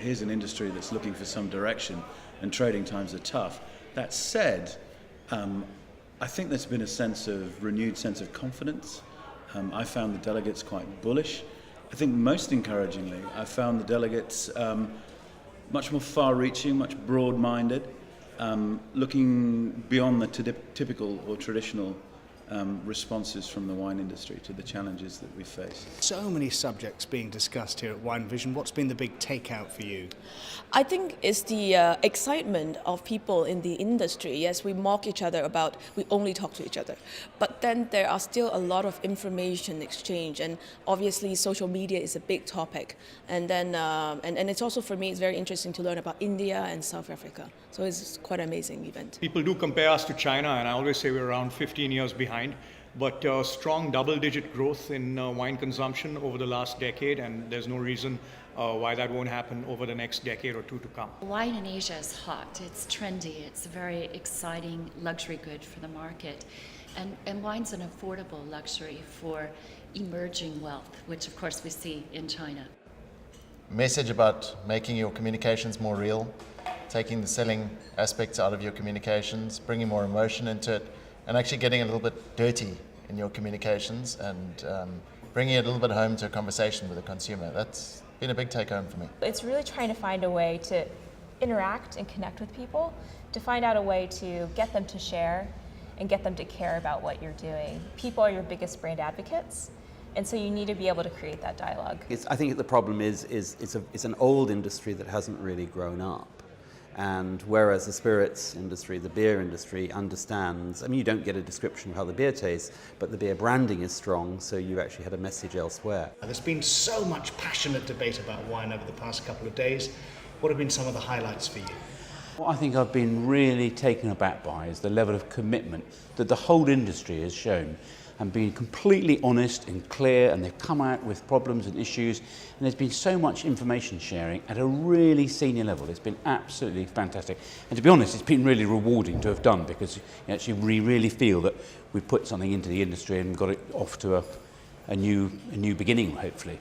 here's an industry that's looking for some direction and trading times are tough. That said, I think there's been a renewed sense of confidence. I found the delegates quite bullish. I think most encouragingly, I found the delegates much more far-reaching, much broad-minded, looking beyond the typical or traditional responses from the wine industry to the challenges that we face. So many subjects being discussed here at Wine Vision. What's been the big takeout for you? I think it's the excitement of people in the industry. Yes, we mock each other about we only talk to each other, but then there are still a lot of information exchange, and obviously social media is a big topic. And then and it's also, for me, it's very interesting to learn about India and South Africa. So it's quite an amazing event. People do compare us to China, and I always say we're around 15 years behind. But strong double-digit growth in wine consumption over the last decade, and there's no reason why that won't happen over the next decade or two to come. Wine in Asia is hot, it's trendy, it's a very exciting luxury good for the market. And wine's an affordable luxury for emerging wealth, which of course we see in China. Message about making your communications more real, taking the selling aspects out of your communications, bringing more emotion into it, and actually getting a little bit dirty in your communications and bringing it a little bit home to a conversation with the consumer. That's been a big take home for me. It's really trying to find a way to interact and connect with people, to find out a way to get them to share and get them to care about what you're doing. People are your biggest brand advocates, and so you need to be able to create that dialogue. I think the problem is it's an old industry that hasn't really grown up. And whereas the spirits industry, the beer industry understands, I mean, you don't get a description of how the beer tastes, but the beer branding is strong, so you actually had a message elsewhere. There's been so much passionate debate about wine over the past couple of days. What have been some of the highlights for you? What I think I've been really taken aback by is the level of commitment that the whole industry has shown, and being completely honest and clear, and they've come out with problems and issues, and there's been so much information sharing at a really senior level. It's been absolutely fantastic, and to be honest, it's been really rewarding to have done, because actually we really feel that we've put something into the industry and got it off to a new beginning, hopefully.